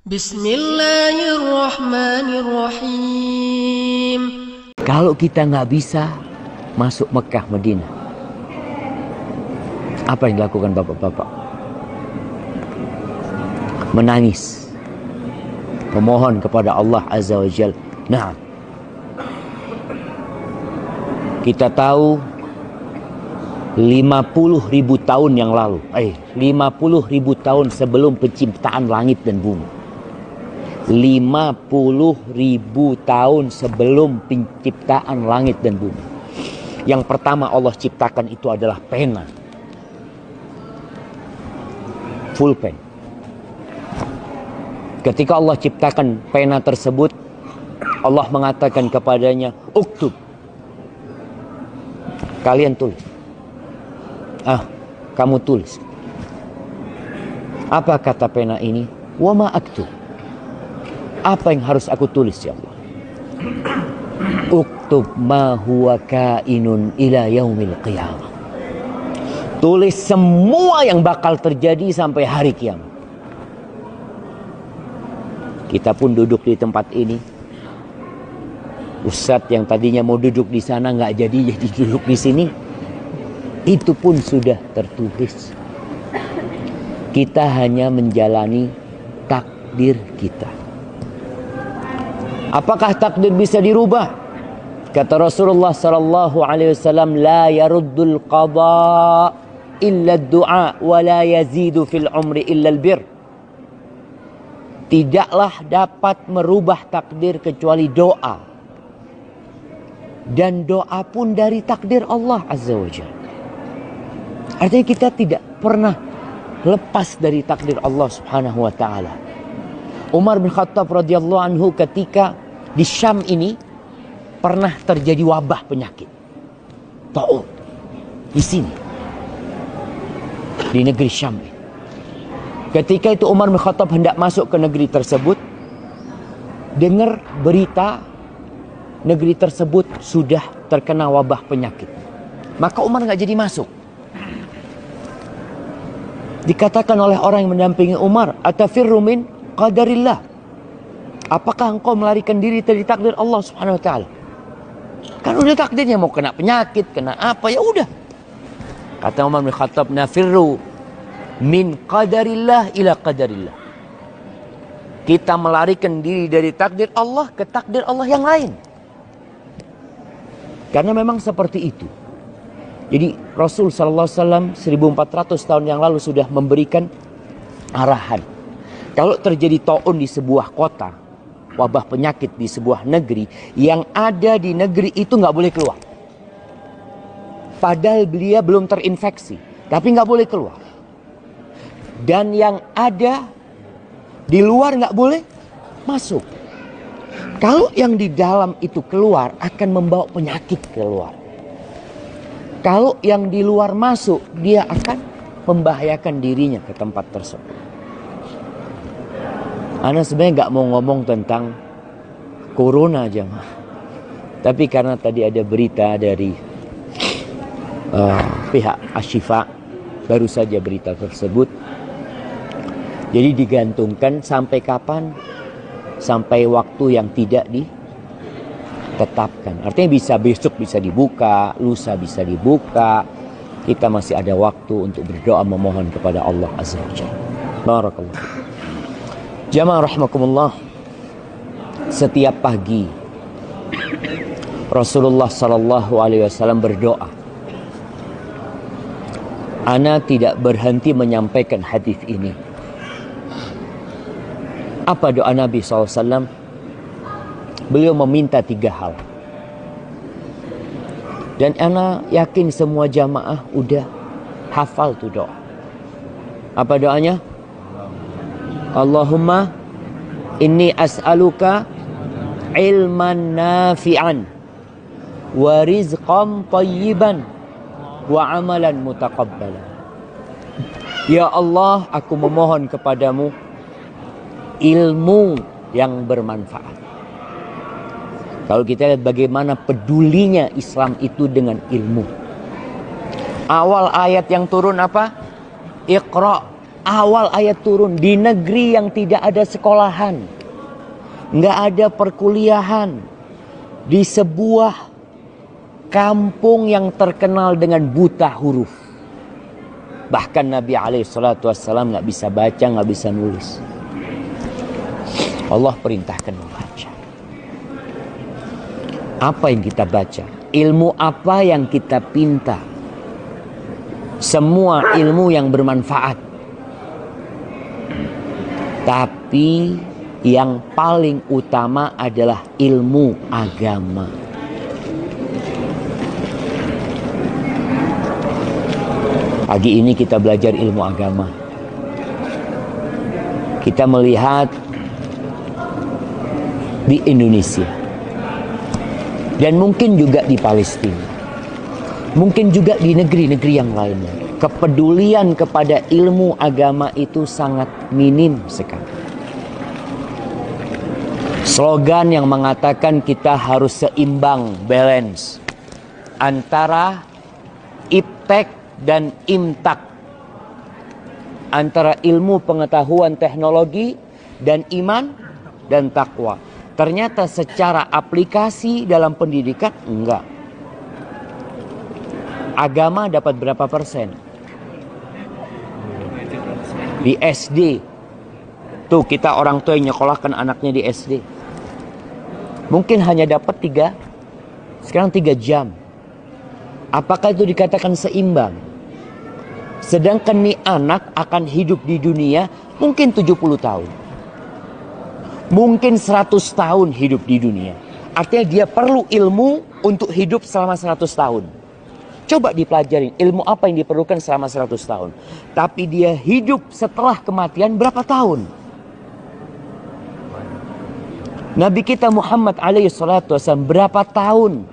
Bismillahirrahmanirrahim. Kalau kita nggak bisa masuk Mekah, Madinah, apa yang dilakukan bapak-bapak? Menangis, memohon kepada Allah Azza wa Jalla. Nah, kita tahu 50.000 tahun yang lalu, 50.000 tahun sebelum penciptaan langit dan bumi, 50.000 tahun sebelum penciptaan langit dan bumi, yang pertama Allah ciptakan itu adalah pena, full pen. Ketika Allah ciptakan pena tersebut, Allah mengatakan kepadanya, uktub, kalian tulis. Kamu tulis. Apa kata pena ini? Wa ma aktub. Apa yang harus aku tulis, ya Allah? Uktub ma huwa kainun ila yaumil qiyamah. Tulis semua yang bakal terjadi sampai hari kiamat. Kita pun duduk di tempat ini. Ustadz yang tadinya mau duduk di sana nggak jadi duduk di sini. Itu pun sudah tertulis. Kita hanya menjalani takdir kita. Apakah takdir bisa dirubah? Kata Rasulullah sallallahu alaihi wasallam, la yaruddul qada illa ad-du'a wa la yazidu fil umri illa al-bir. Tidaklah dapat merubah takdir kecuali doa. Dan doa pun dari takdir Allah Azza wa Jalla. Artinya kita tidak pernah lepas dari takdir Allah Subhanahu wa taala. Umar bin Khattab radhiyallahu anhu ketika di Syam ini pernah terjadi wabah penyakit taun di sini, di negeri Syam. Ketika itu Umar bin Khattab hendak masuk ke negeri tersebut, dengar berita negeri tersebut sudah terkena wabah penyakit. Maka Umar nggak jadi masuk. Dikatakan oleh orang yang mendampingi Umar, atafirru min qadarillah. Apakah engkau melarikan diri dari takdir Allah Subhanahu wa taala? Kan udah takdirnya mau kena penyakit, kena apa, ya udah. Kata Umar bin Khattab, nafirru min qadarillah ila qadarillah. Kita melarikan diri dari takdir Allah ke takdir Allah yang lain. Karena memang seperti itu. Jadi Rasul sallallahu alaihi wasallam 1400 tahun yang lalu sudah memberikan arahan. Kalau terjadi taun di sebuah kota, wabah penyakit di sebuah negeri, yang ada di negeri itu nggak boleh keluar. Padahal dia belum terinfeksi, tapi nggak boleh keluar. Dan yang ada di luar nggak boleh masuk. Kalau yang di dalam itu keluar akan membawa penyakit keluar. Kalau yang di luar masuk, dia akan membahayakan dirinya ke tempat tersebut. Ana sebenarnya nggak mau ngomong tentang corona aja, tapi karena tadi ada berita dari pihak Ashifa, baru saja berita tersebut. Jadi digantungkan sampai kapan? Sampai waktu yang tidak ditetapkan. Artinya bisa besok bisa dibuka, lusa bisa dibuka. Kita masih ada waktu untuk berdoa memohon kepada Allah Azza wa Jalla. Barakallah. Jamaah rahimakumullah. Setiap pagi Rasulullah sallallahu alaihi wasallam berdoa. Ana tidak berhenti menyampaikan hadis ini. Apa doa Nabi SAW? Beliau meminta 3 hal. Dan ana yakin semua jamaah udah hafal tuh doa. Apa doanya? Allahumma inni as'aluka ilman nafi'an wa rizqan tayyiban wa amalan mutaqabbalan. Ya Allah, aku memohon kepadamu ilmu yang bermanfaat. Kalau kita lihat bagaimana pedulinya Islam itu dengan ilmu. Awal ayat yang turun apa? Iqra Awal ayat turun di negeri yang tidak ada sekolahan, nggak ada perkuliahan, di sebuah kampung yang terkenal dengan buta huruf. Bahkan Nabi SAW nggak bisa baca, nggak bisa nulis. Allah perintahkan membaca. Apa yang kita baca? Ilmu apa yang kita pinta? Semua ilmu yang bermanfaat. Tapi yang paling utama adalah ilmu agama. Pagi ini kita belajar ilmu agama. Kita melihat di Indonesia. Dan mungkin juga di Palestina. Mungkin juga di negeri-negeri yang lainnya. Kepedulian kepada ilmu agama itu sangat minim sekali. Slogan yang mengatakan kita harus seimbang, balance antara iptek dan imtak, antara ilmu pengetahuan teknologi dan iman dan takwa. Ternyata secara aplikasi dalam pendidikan enggak. Agama dapat berapa persen? Di SD. Tuh kita orang tua yang nyekolahkan anaknya di SD. Mungkin hanya dapat 3 jam. Apakah itu dikatakan seimbang? Sedangkan nih anak akan hidup di dunia mungkin 70 tahun. Mungkin 100 tahun hidup di dunia. Artinya dia perlu ilmu untuk hidup selama 100 tahun. Coba dipelajarin ilmu apa yang diperlukan selama 100 tahun. Tapi dia hidup setelah kematian berapa tahun? Nabi kita Muhammad SAW berapa tahun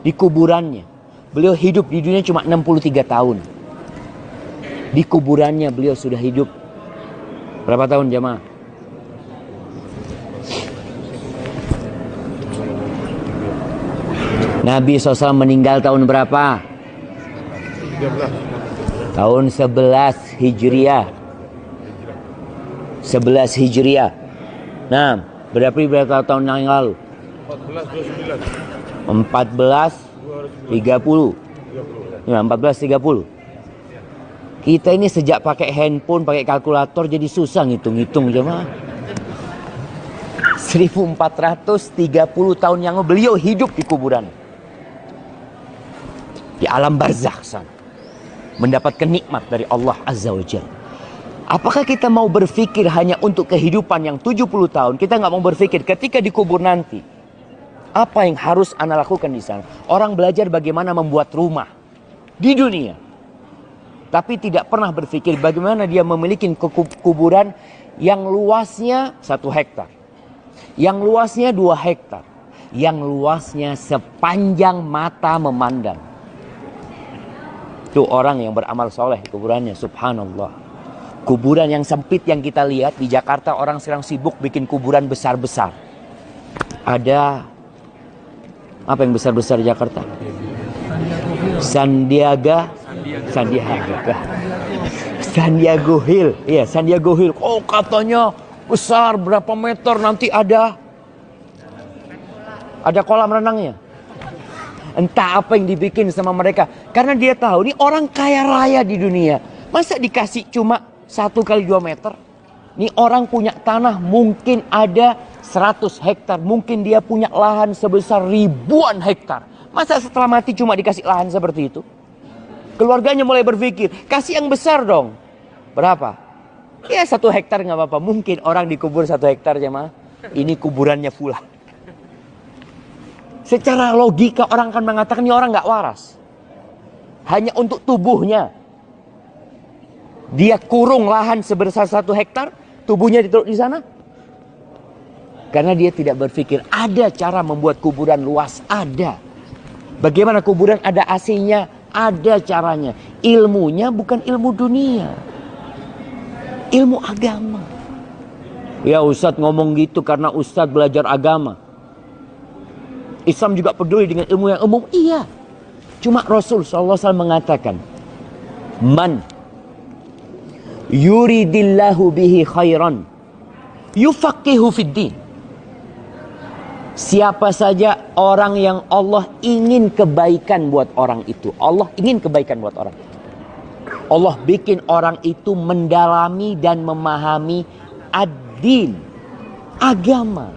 di kuburannya? Beliau hidup di dunia cuma 63 tahun. Di kuburannya beliau sudah hidup berapa tahun jemaah? Nabi SAW meninggal tahun berapa? 13. Tahun 11 Hijriah. 11 Hijriah. Nah, berapa tahun yang lalu? 1430. Ya, 1430. Kita ini sejak pakai handphone, pakai kalkulator jadi susah ngitung-ngitung jemaah. 1430 tahun yang lalu beliau hidup di kuburan. Di alam barzakh sana. Mendapatkan nikmat dari Allah Azza wa Jalla. Apakah kita mau berpikir hanya untuk kehidupan yang 70 tahun? Kita nggak mau berpikir ketika dikubur nanti. Apa yang harus Anda lakukan di sana? Orang belajar bagaimana membuat rumah di dunia. Tapi tidak pernah berpikir bagaimana dia memiliki kuburan yang luasnya 1 hektar. Yang luasnya 2 hektar. Yang luasnya sepanjang mata memandang. Itu orang yang beramal soleh di kuburannya, subhanallah. Kuburan yang sempit yang kita lihat di Jakarta, orang sekarang sibuk bikin kuburan besar-besar. Ada apa yang besar-besar di Jakarta? Sandiago Hill. Iya, Sandiago Hill. Oh, katanya besar berapa meter, nanti ada kolam renangnya. Entah apa yang dibikin sama mereka. Karena dia tahu, ini orang kaya raya di dunia. Masa dikasih cuma 1 kali 2 meter? Ini orang punya tanah mungkin ada 100 hektar. Mungkin dia punya lahan sebesar ribuan hektar. Masa setelah mati cuma dikasih lahan seperti itu? Keluarganya mulai berpikir, kasih yang besar dong. Berapa? Ya 1 hektar nggak apa-apa. Mungkin orang dikubur 1 hektar jemaah. Ini kuburannya fulan. Secara logika orang akan mengatakan ini orang nggak waras. Hanya untuk tubuhnya. Dia kurung lahan sebesar 1 hektar, tubuhnya ditaruh di sana. Karena dia tidak berpikir ada cara membuat kuburan luas, ada. Bagaimana kuburan ada AC-nya, ada caranya. Ilmunya bukan ilmu dunia. Ilmu agama. Ya Ustadz ngomong gitu karena Ustadz belajar agama. Islam juga peduli dengan ilmu yang umum. Iya. Cuma Rasul SAW mengatakan, Man yuridillahu bihi khairan yufaqihu fid din. Siapa saja orang yang Allah ingin kebaikan buat orang itu, Allah ingin kebaikan buat orang itu, Allah bikin orang itu mendalami dan memahami ad-din, agama.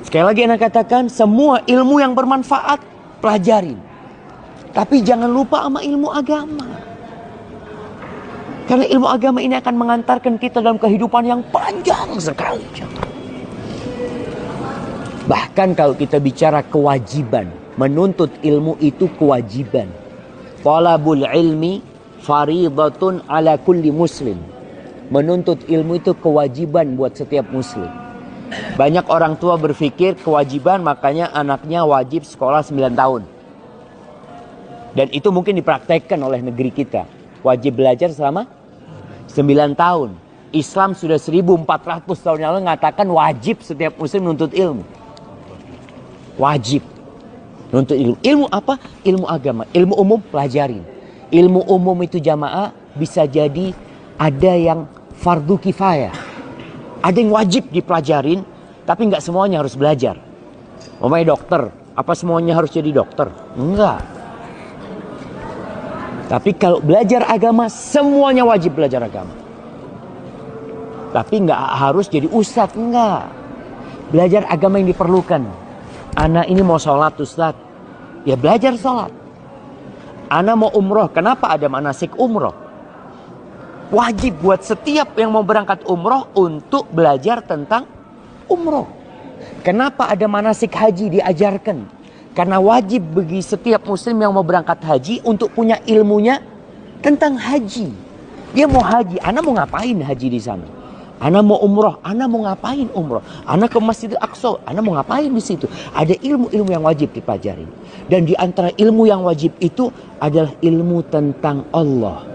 Sekali lagi anak katakan, semua ilmu yang bermanfaat pelajarin. Tapi jangan lupa sama ilmu agama. Karena ilmu agama ini akan mengantarkan kita dalam kehidupan yang panjang sekali. Bahkan kalau kita bicara kewajiban, menuntut ilmu itu kewajiban. Talabul ilmi faridatun ala kulli muslim. Menuntut ilmu itu kewajiban buat setiap muslim. Banyak orang tua berpikir kewajiban makanya anaknya wajib sekolah 9 tahun. Dan itu mungkin dipraktekkan oleh negeri kita. Wajib belajar selama 9 tahun. Islam sudah 1400 tahun yang lalu mengatakan wajib setiap muslim menuntut ilmu. Wajib menuntut ilmu. Ilmu apa? Ilmu agama. Ilmu umum pelajarin. Ilmu umum itu jamaah bisa jadi ada yang fardu kifayah. Ada yang wajib dipelajarin, tapi nggak semuanya harus belajar. Umpamanya dokter, apa semuanya harus jadi dokter? Enggak. Tapi kalau belajar agama, semuanya wajib belajar agama. Tapi nggak harus jadi ustadz, enggak. Belajar agama yang diperlukan. Anak ini mau sholat ustadz, ya belajar sholat. Anak mau umroh, kenapa ada manasik umroh? Wajib buat setiap yang mau berangkat umroh untuk belajar tentang umroh. Kenapa ada manasik haji diajarkan? Karena wajib bagi setiap muslim yang mau berangkat haji untuk punya ilmunya tentang haji. Dia mau haji, anak mau ngapain haji di sana? Anak mau umroh, anak mau ngapain umroh? Anak ke Masjidil Aqsa, anak mau ngapain di situ? Ada ilmu-ilmu yang wajib dipelajari. Dan di antara ilmu yang wajib itu adalah ilmu tentang Allah.